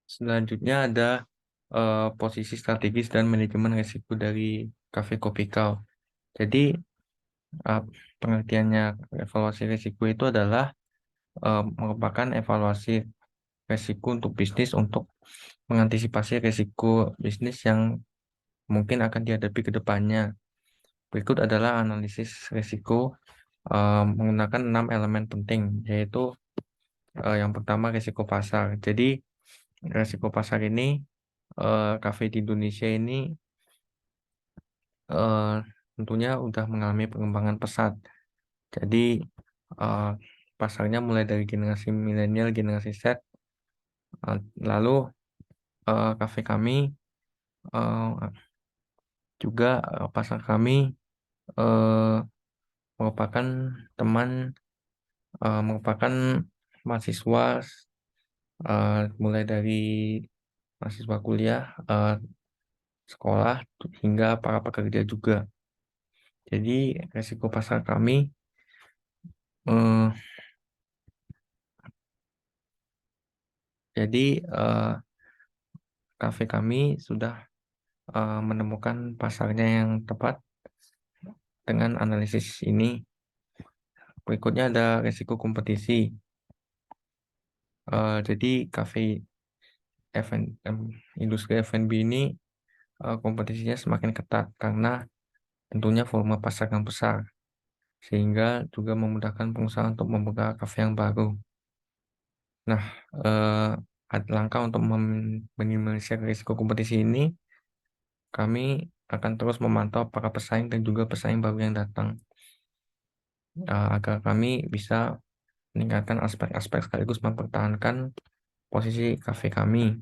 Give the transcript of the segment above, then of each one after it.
Selanjutnya ada posisi strategis dan manajemen risiko dari Cafe Kopikau. Jadi uh, pengertiannya evaluasi risiko itu adalah merupakan evaluasi risiko untuk bisnis untuk mengantisipasi risiko bisnis yang mungkin akan dihadapi ke depannya. Berikut adalah analisis risiko menggunakan 6 elemen penting, yaitu yang pertama risiko pasar. Jadi risiko pasar ini kafe di Indonesia ini eh, tentunya udah mengalami pengembangan pesat. Jadi eh, pasarnya mulai dari generasi milenial, generasi Z. Lalu kafe kami eh, juga pasar kami eh, merupakan teman, merupakan mahasiswa mulai dari mahasiswa kuliah, sekolah hingga para pekerja juga. Jadi resiko pasar kami eh, jadi kafe kami sudah menemukan pasarnya yang tepat dengan analisis ini. Berikutnya ada resiko kompetisi. Jadi kafe industri F&B ini kompetisinya semakin ketat karena tentunya volume pasar yang besar, sehingga juga memudahkan pengusaha untuk membuka kafe yang baru. Nah, langkah untuk meminimalisir risiko kompetisi ini, kami akan terus memantau para pesaing dan juga pesaing baru yang datang, agar kami bisa meningkatkan aspek-aspek sekaligus mempertahankan posisi kafe kami.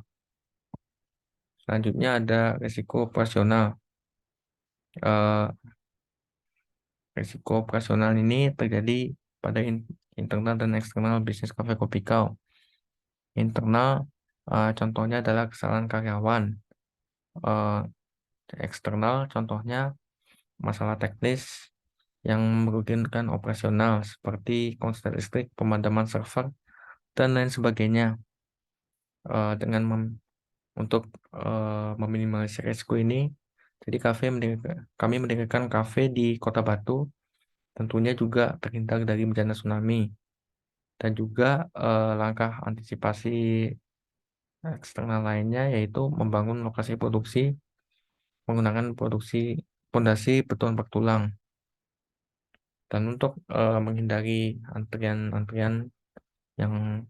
Selanjutnya ada risiko operasional. Eh, Risiko operasional ini terjadi pada internal dan eksternal bisnis kafe Kopikau. Internal, contohnya adalah kesalahan karyawan. Eh, Eksternal, contohnya masalah teknis yang merugikan operasional seperti konslet listrik, pemadaman server, dan lain sebagainya. Dengan untuk meminimalisir risiko ini, jadi kami mendirikan kafe di Kota Batu, tentunya juga terhindar dari bencana tsunami dan juga langkah antisipasi eksternal lainnya yaitu membangun lokasi produksi menggunakan produksi pondasi beton bertulang. Dan untuk menghindari antrian-antrian yang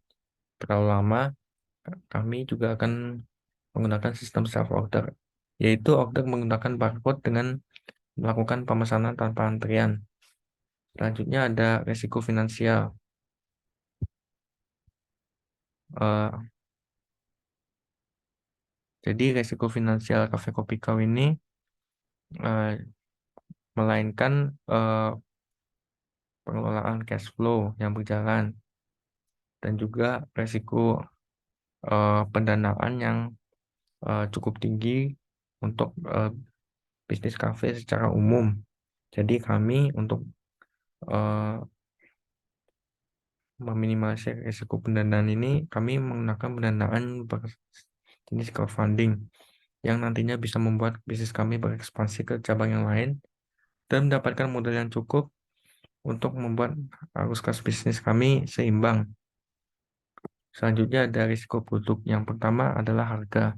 terlalu lama, kami juga akan menggunakan sistem self order, yaitu order menggunakan barcode dengan melakukan pemesanan tanpa antrian. Selanjutnya ada risiko finansial. Eh, jadi risiko finansial Cafe Kopi Kau ini eh, melainkan pengelolaan cash flow yang berjalan dan juga risiko pendanaan yang cukup tinggi untuk bisnis kafe secara umum. Jadi kami untuk eh, meminimalisir risiko pendanaan ini, kami menggunakan pendanaan berjenis crowdfunding yang nantinya bisa membuat bisnis kami berekspansi ke cabang yang lain dan mendapatkan modal yang cukup untuk membuat arus kas bisnis kami seimbang. Selanjutnya ada risiko produk. Yang pertama adalah harga.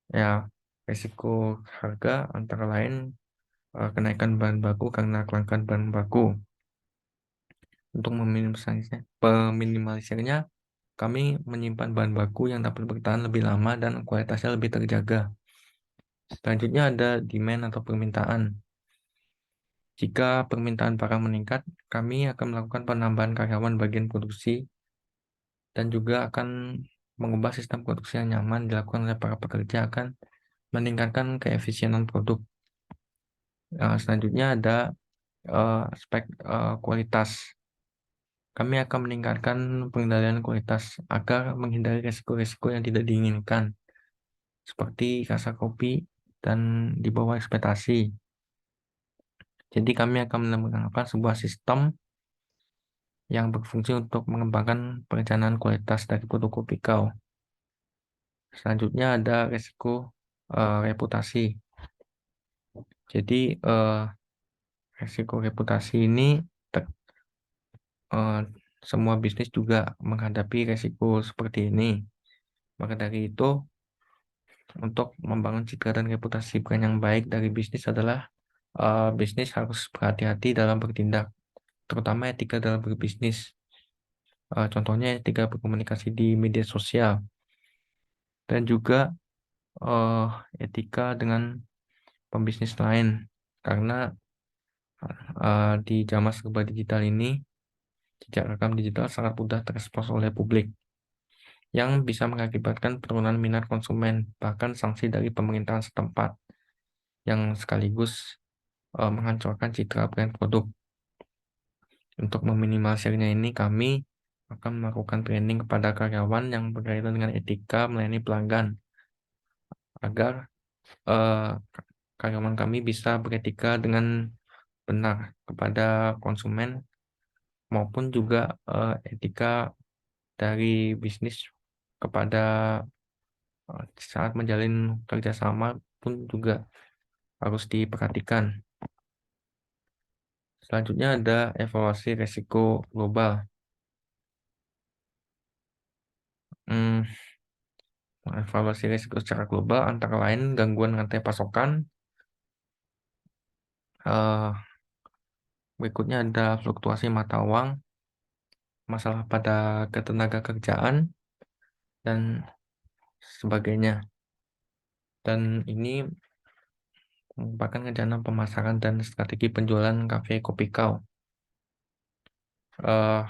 Ya, risiko harga antara lain kenaikan bahan baku karena kelangkaan bahan baku. Untuk meminimalisirnya, kami menyimpan bahan baku yang dapat bertahan lebih lama dan kualitasnya lebih terjaga. Selanjutnya ada demand atau permintaan. Jika permintaan barang meningkat, kami akan melakukan penambahan karyawan bagian produksi dan juga akan mengubah sistem produksi yang nyaman dilakukan oleh para pekerja akan meningkatkan keefisienan produk. Selanjutnya ada aspek kualitas. Kami akan meningkatkan pengendalian kualitas agar menghindari risiko-risiko yang tidak diinginkan, seperti rasa kopi dan di bawah ekspektasi. Jadi kami akan menerapkan sebuah sistem yang berfungsi untuk mengembangkan perencanaan kualitas dari produk kopi kau. Selanjutnya ada resiko reputasi. Jadi resiko reputasi ini te- eh, semua bisnis juga menghadapi resiko seperti ini. Maka dari itu, untuk membangun citra dan reputasi brand yang baik dari bisnis adalah bisnis harus berhati-hati dalam bertindak, terutama etika dalam berbisnis. Contohnya etika berkomunikasi di media sosial dan juga eh, etika dengan pembisnis lain. Karena di zaman serba digital ini, jejak rekam digital sangat mudah terekspos oleh publik, yang bisa mengakibatkan penurunan minat konsumen, bahkan sanksi dari pemerintahan setempat, yang sekaligus menghancurkan citra brand produk. Untuk meminimalisirnya ini, kami akan melakukan training kepada karyawan yang berkaitan dengan etika melayani pelanggan, agar eh, karyawan kami bisa beretika dengan benar kepada konsumen, maupun juga etika dari bisnis kepada saat menjalin kerjasama pun juga harus diperhatikan. Selanjutnya ada evaluasi resiko global. Hmm, Evaluasi risiko secara global antara lain gangguan rantai pasokan. Eh, Berikutnya ada fluktuasi mata uang, masalah pada ketenaga kerjaan, dan sebagainya. Dan ini merupakan rencana pemasaran dan strategi penjualan kafe kopi kau. Eh,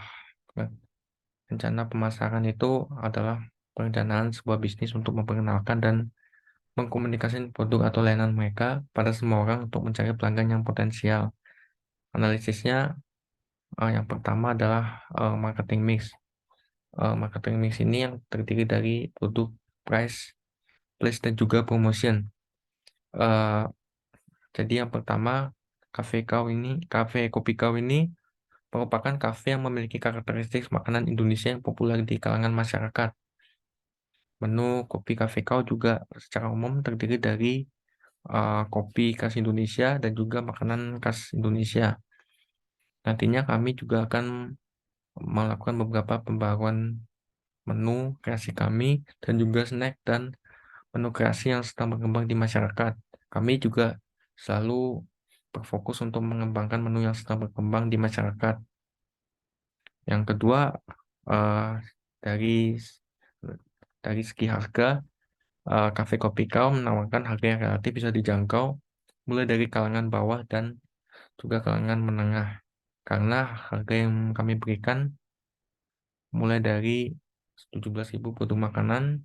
Rencana pemasaran itu adalah perencanaan sebuah bisnis untuk memperkenalkan dan mengkomunikasikan produk atau layanan mereka pada semua orang untuk mencari pelanggan yang potensial. Analisisnya yang pertama adalah marketing mix. Marketing mix ini yang terdiri dari produk, price, place, dan juga promotion. Eh, jadi yang pertama, kafe kopi kau ini merupakan kafe yang memiliki karakteristik makanan Indonesia yang populer di kalangan masyarakat. Menu kopi kafe kau juga secara umum terdiri dari kopi khas Indonesia dan juga makanan khas Indonesia. Nantinya kami juga akan melakukan beberapa pembaruan menu kreasi kami dan juga snack dan menu kreasi yang sedang berkembang di masyarakat. Kami juga selalu berfokus untuk mengembangkan menu yang sedang berkembang di masyarakat. Yang kedua, eh, dari dari segi harga, Cafe Kopi Kau menawarkan harga yang relatif bisa dijangkau, mulai dari kalangan bawah dan juga kalangan menengah. Karena harga yang kami berikan mulai dari 17.000 produk makanan,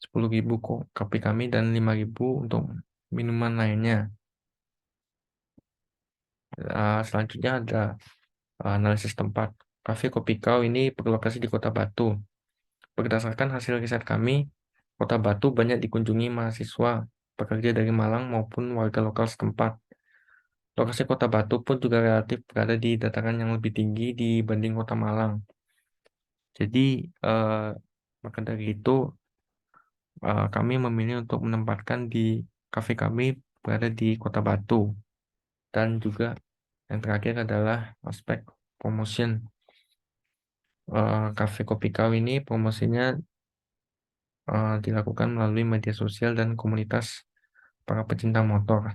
10.000 kopi kami, dan 5.000 untuk minuman lainnya. Selanjutnya ada analisis tempat. Cafe Kopi Kau ini berlokasi di Kota Batu. Berdasarkan hasil riset kami, Kota Batu banyak dikunjungi mahasiswa, pekerja dari Malang maupun warga lokal setempat. Lokasi Kota Batu pun juga relatif berada di dataran yang lebih tinggi dibanding Kota Malang. Jadi, eh, maka dari itu, kami memilih untuk menempatkan di kafe kami berada di Kota Batu. Dan juga yang terakhir adalah aspek promotion. Cafe Kopi Kau ini promosinya dilakukan melalui media sosial dan komunitas para pecinta motor.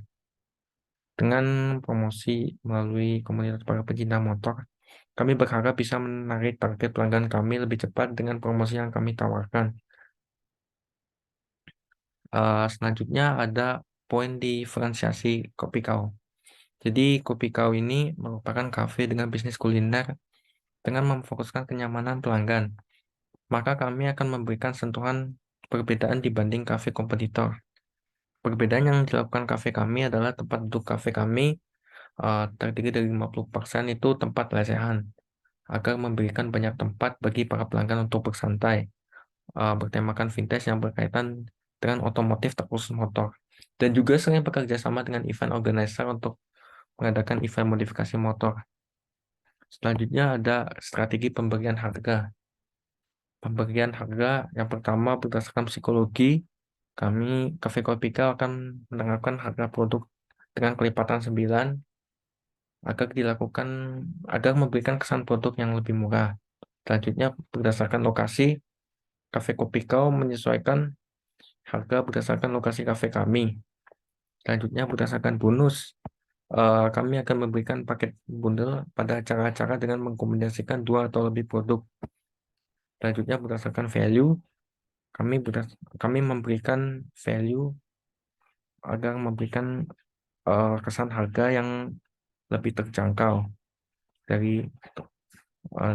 Dengan promosi melalui komunitas para pecinta motor, kami berharap bisa menarik target pelanggan kami lebih cepat dengan promosi yang kami tawarkan. Selanjutnya ada poin diferensiasi Kopi Kau. Jadi Kopi Kau ini merupakan kafe dengan bisnis kuliner dengan memfokuskan kenyamanan pelanggan. Maka kami akan memberikan sentuhan perbedaan dibanding kafe kompetitor. Perbedaan yang dilakukan kafe kami adalah tempat duduk kafe kami terdiri dari 50% itu tempat lesehan, agar memberikan banyak tempat bagi para pelanggan untuk bersantai, bertemakan vintage yang berkaitan dengan otomotif terkhusus motor. Dan juga sering bekerja sama dengan event organizer untuk mengadakan event modifikasi motor. Selanjutnya ada strategi pemberian harga. Pemberian harga yang pertama berdasarkan psikologi, kami Cafe Kopika akan menerapkan harga produk dengan kelipatan 9 agar dilakukan agar memberikan kesan produk yang lebih murah. Selanjutnya berdasarkan lokasi, Cafe Kopika menyesuaikan harga berdasarkan lokasi kafe kami. Selanjutnya berdasarkan bonus, kami akan memberikan paket bundel pada acara-acara dengan mengkombinasikan dua atau lebih produk. Selanjutnya berdasarkan value, kami memberikan value agar memberikan kesan harga yang lebih terjangkau dari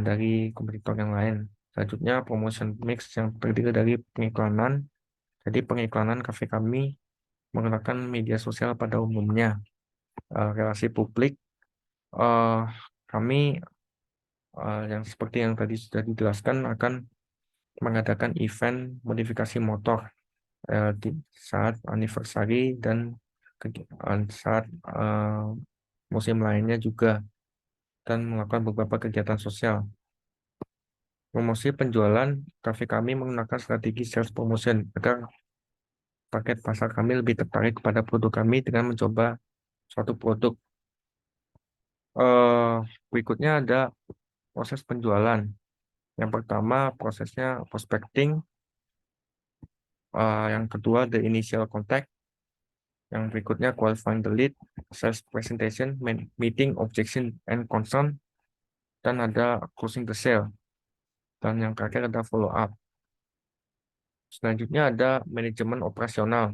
dari kompetitor yang lain. Selanjutnya promotion mix yang terdiri dari pengiklanan. Jadi pengiklanan kafe kami menggunakan media sosial pada umumnya, relasi publik. eh, Kami yang seperti yang tadi sudah dijelaskan akan mengadakan event modifikasi motor di saat anniversary dan saat musim lainnya juga, dan melakukan beberapa kegiatan sosial. Promosi penjualan, kafe kami menggunakan strategi sales promotion agar paket pasar kami lebih tertarik kepada produk kami dengan mencoba suatu produk. Eh, Berikutnya ada proses penjualan. Yang pertama prosesnya prospecting, yang kedua the initial contact, yang berikutnya qualifying the lead, sales presentation, meeting objection and concern, dan ada closing the sale, dan yang terakhir ada follow up. Selanjutnya ada manajemen operasional.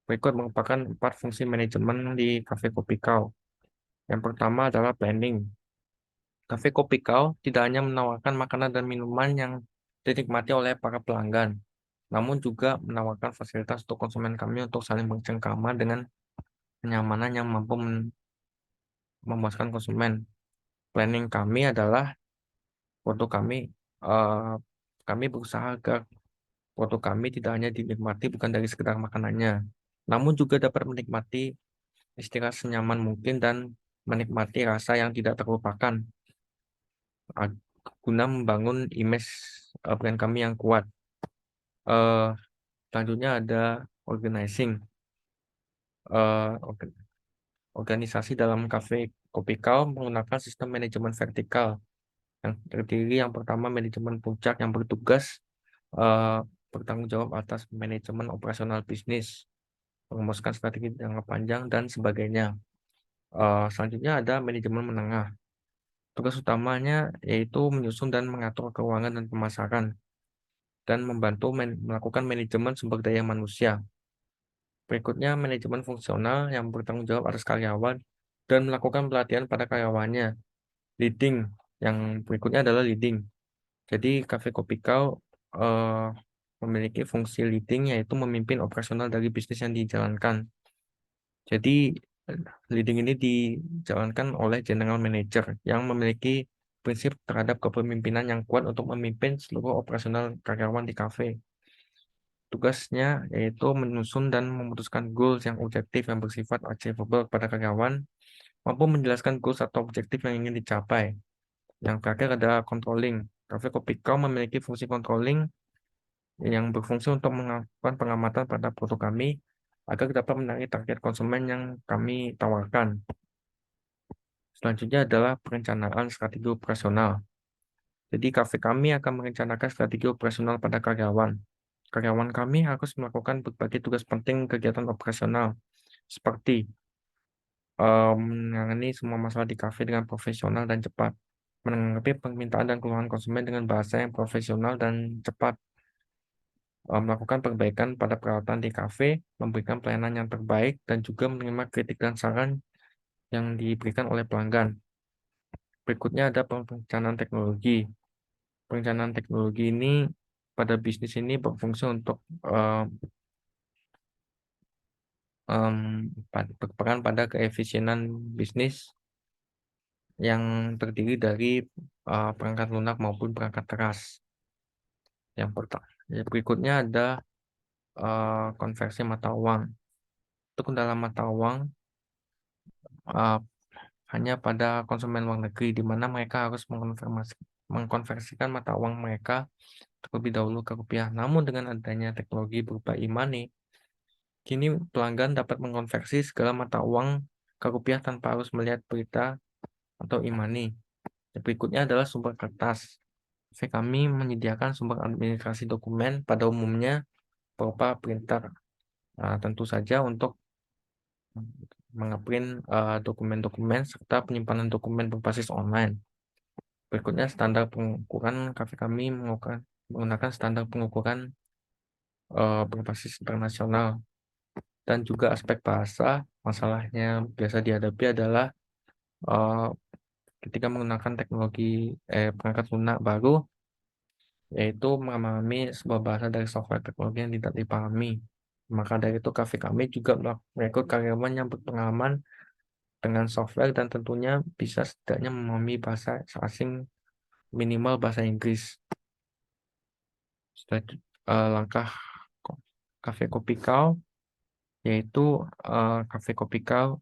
Berikut merupakan 4 fungsi manajemen di Cafe Kopi Kau. Yang pertama adalah planning. Cafe Kopi Kau tidak hanya menawarkan makanan dan minuman yang dinikmati oleh para pelanggan, namun juga menawarkan fasilitas untuk konsumen kami untuk saling bercengkrama dengan kenyamanan yang mampu memuaskan konsumen. Planning kami adalah produk kami, eh, kami berusaha agar produk kami tidak hanya dinikmati bukan dari sekedar makanannya, namun juga dapat menikmati istirahat senyaman mungkin dan menikmati rasa yang tidak terlupakan, ag- guna membangun image brand kami yang kuat. Eh, Selanjutnya ada organizing. Eh, Organisasi dalam kafe Kopi Kau menggunakan sistem manajemen vertikal yang terdiri yang pertama manajemen puncak yang bertugas eh, bertanggung jawab atas manajemen operasional bisnis, merumuskan strategi jangka panjang dan sebagainya. Selanjutnya ada manajemen menengah. Tugas utamanya yaitu menyusun dan mengatur keuangan dan pemasaran dan membantu melakukan manajemen sumber daya manusia. Berikutnya manajemen fungsional yang bertanggung jawab atas karyawan dan melakukan pelatihan pada karyawannya. Leading yang berikutnya adalah leading. Jadi Cafe Kopikau eh, memiliki fungsi leading yaitu memimpin operasional dari bisnis yang dijalankan. Jadi eh, leading ini dijalankan oleh general manager yang memiliki prinsip terhadap kepemimpinan yang kuat untuk memimpin seluruh operasional karyawan di kafe. Tugasnya yaitu menyusun dan memutuskan goals yang objektif yang bersifat achievable kepada karyawan, mampu menjelaskan goals atau objektif yang ingin dicapai. Yang terakhir ada controlling. Cafe Kopikau memiliki fungsi controlling yang berfungsi untuk melakukan pengamatan pada produk kami agar dapat menarik target konsumen yang kami tawarkan. Selanjutnya adalah perencanaan strategi operasional. Jadi kafe kami akan merencanakan strategi operasional pada karyawan. Karyawan kami harus melakukan berbagai tugas penting kegiatan operasional seperti menangani semua masalah di kafe dengan profesional dan cepat, menanggapi permintaan dan keluhan konsumen dengan bahasa yang profesional dan cepat, melakukan perbaikan pada peralatan di kafe, memberikan pelayanan yang terbaik, dan juga menerima kritik dan saran yang diberikan oleh pelanggan. Berikutnya ada perencanaan teknologi. Perencanaan teknologi ini pada bisnis ini berfungsi untuk em, berperan pada keefisienan bisnis yang terdiri dari perangkat lunak maupun perangkat keras. Yang pertama, berikutnya ada konversi mata uang. Untuk dalam mata uang eh, hanya pada konsumen luar negeri, di mana mereka harus mengkonversikan mata uang mereka terlebih dahulu ke rupiah. Namun dengan adanya teknologi berupa e-money, kini pelanggan dapat mengkonversi segala mata uang ke rupiah tanpa harus melihat berita atau e-money. Berikutnya adalah sumber kertas. CV kami menyediakan sumber administrasi dokumen pada umumnya berupa printer. Tentu saja untuk mengeprint dokumen-dokumen serta penyimpanan dokumen berbasis online. Berikutnya standar pengukuran kafe kami menggunakan standar pengukuran berbasis internasional, dan juga aspek bahasa. Masalahnya biasa dihadapi adalah uh, ketika menggunakan teknologi perangkat lunak baru, yaitu memahami sebuah bahasa dari software teknologi yang tidak dipahami. Maka dari itu kafe kami juga merekrut karyawan yang berpengalaman dengan software dan tentunya bisa setidaknya memahami bahasa asing, minimal bahasa Inggris. Langkah Cafe Kopikal, yaitu Cafe Kopikal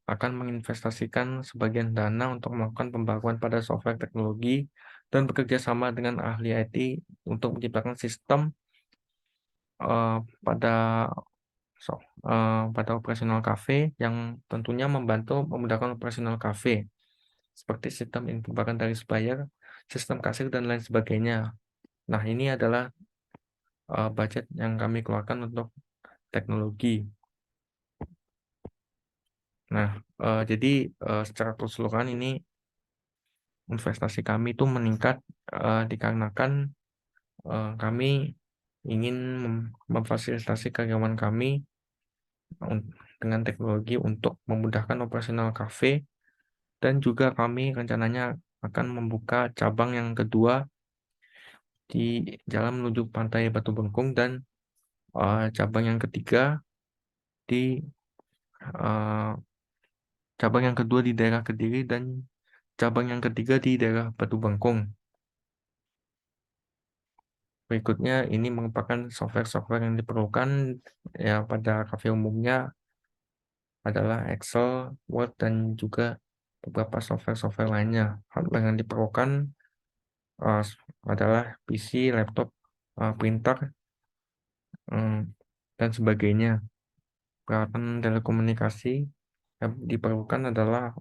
akan menginvestasikan sebagian dana untuk melakukan pembaruan pada software teknologi dan bekerja sama dengan ahli IT untuk menciptakan sistem uh, pada pada operasional kafe yang tentunya membantu memudahkan operasional kafe seperti sistem input bahkan dari supplier, sistem kasir dan lain sebagainya. Nah, ini adalah budget yang kami keluarkan untuk teknologi. Nah, jadi secara keseluruhan ini investasi kami itu meningkat dikarenakan kami ingin memfasilitasi karyawan kami dengan teknologi untuk memudahkan operasional kafe, dan juga kami rencananya akan membuka cabang yang kedua di jalan menuju Pantai Batu Bengkung, dan cabang yang ketiga di uh, cabang yang kedua di daerah Kediri, dan cabang yang ketiga di daerah Batu Bengkung. Berikutnya, ini merupakan software-software yang diperlukan ya pada kafe umumnya adalah Excel, Word, dan juga beberapa software-software lainnya. Hardware yang diperlukan uh, adalah PC, laptop, printer, um, dan sebagainya. Peralatan telekomunikasi yang diperlukan adalah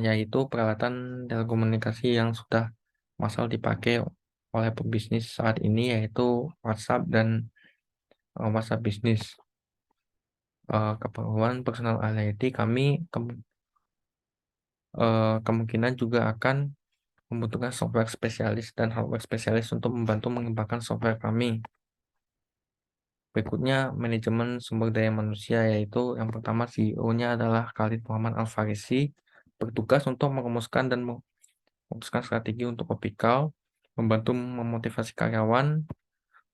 yaitu peralatan telekomunikasi yang sudah massal dipakai oleh pebisnis saat ini, yaitu WhatsApp dan WhatsApp bisnis. Keperluan personal IT kami kemungkinan juga akan membutuhkan software spesialis dan hardware spesialis untuk membantu mengembangkan software kami. Berikutnya, manajemen sumber daya manusia, yaitu yang pertama CEO-nya adalah Khalid Muhammad Al-Farisi, bertugas untuk merumuskan dan memutuskan strategi untuk Kopikal, membantu memotivasi karyawan,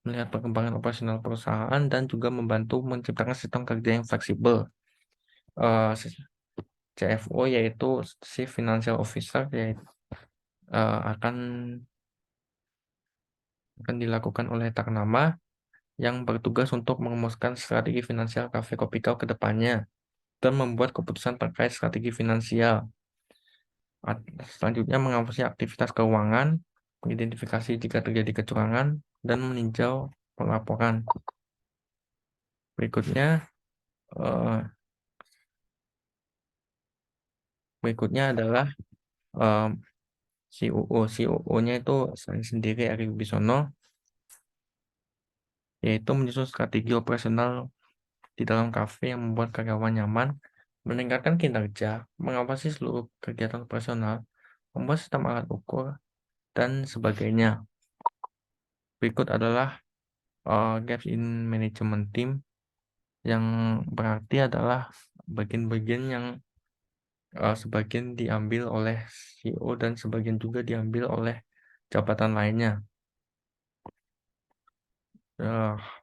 melihat perkembangan operasional perusahaan, dan juga membantu menciptakan sistem kerja yang fleksibel. Eh, CFO yaitu Chief Financial Officer, yaitu akan dilakukan oleh Tarnama yang bertugas untuk merumuskan strategi finansial Cafe Kopikau ke depannya dan membuat keputusan terkait strategi finansial. Selanjutnya, mengawasi aktivitas keuangan, mengidentifikasi jika terjadi kecurangan, dan meninjau pelaporan. Berikutnya, eh, adalah eh, COO. COO-nya itu saya sendiri, Ari Wibisono, yaitu menyusun strategi operasional di dalam kafe yang membuat karyawan nyaman, meningkatkan kinerja, mengawasi seluruh kegiatan operasional, membuat sistem alat ukur, dan sebagainya. Berikut adalah gaps in management team, yang berarti adalah bagian-bagian yang sebagian diambil oleh CEO dan sebagian juga diambil oleh jabatan lainnya.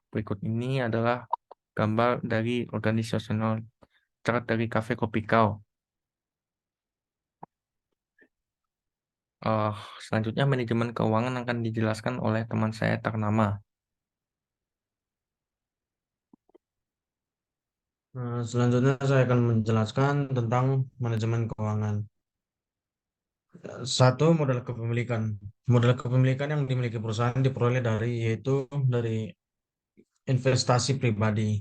Berikut ini adalah gambar dari organisasional chart dari Cafe Kopikau. Selanjutnya, manajemen keuangan akan dijelaskan oleh teman saya ternama. Selanjutnya saya akan menjelaskan tentang manajemen keuangan. Satu, modal kepemilikan. Modal kepemilikan yang dimiliki perusahaan diperoleh dari investasi pribadi.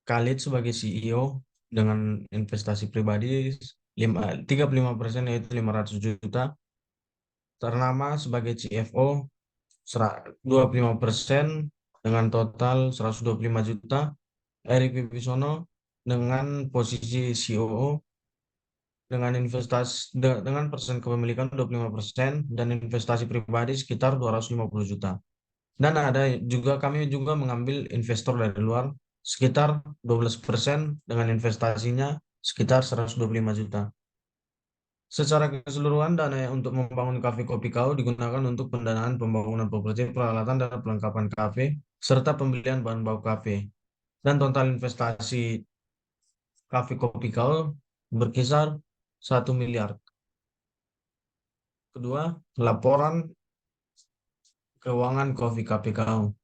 Khalid sebagai CEO dengan investasi pribadi 35% yaitu 500 juta. Ternama sebagai CFO 25% dengan total 125 juta. Erik Wibisono dengan posisi COO dengan dengan persen kepemilikan 25% dan investasi pribadi sekitar 250 juta. Dan kami juga mengambil investor dari luar sekitar 12% dengan investasinya sekitar 125 juta. Secara keseluruhan, dana yang untuk membangun kafe Kopi Kau digunakan untuk pendanaan pembangunan properti, peralatan, dan perlengkapan kafe, serta pembelian bahan baku kafe. Dan total investasi kafe Kopi Kau berkisar 1 miliar. Kedua, laporan keuangan Kopi Kopi Kau.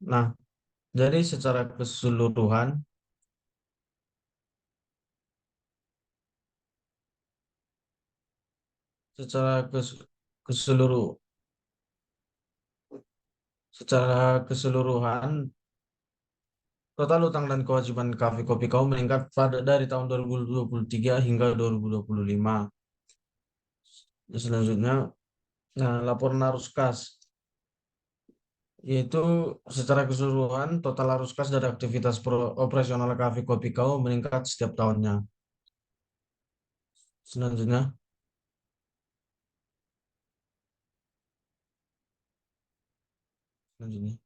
Nah, jadi secara kes- keseluruh, secara keseluruhan, total utang dan kewajiban Cafe Kopi Kau meningkat dari tahun 2023 hingga 2025. Selanjutnya, nah, laporan arus kas, yaitu secara keseluruhan total arus kas dari aktivitas operasional Cafe Kopi Kau meningkat setiap tahunnya. Selanjutnya, selanjutnya,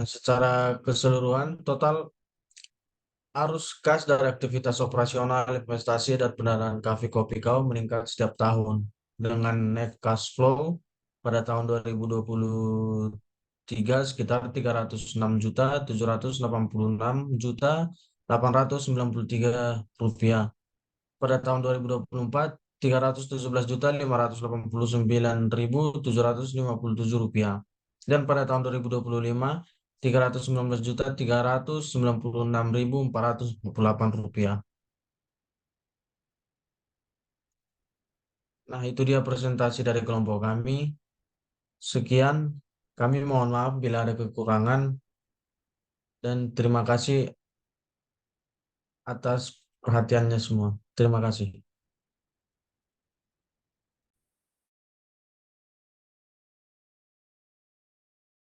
secara keseluruhan total arus kas dari aktivitas operasional, investasi, dan pendanaan Cafe Kopi Kau meningkat setiap tahun dengan net cash flow pada tahun 2023 sekitar 306.786.893 rupiah. Pada tahun 2024 317.589.757 rupiah. Dan pada tahun 2025 319.399.448 rupiah. Nah, itu dia presentasi dari kelompok kami. Sekian, kami mohon maaf bila ada kekurangan dan terima kasih atas perhatiannya semua. Terima kasih.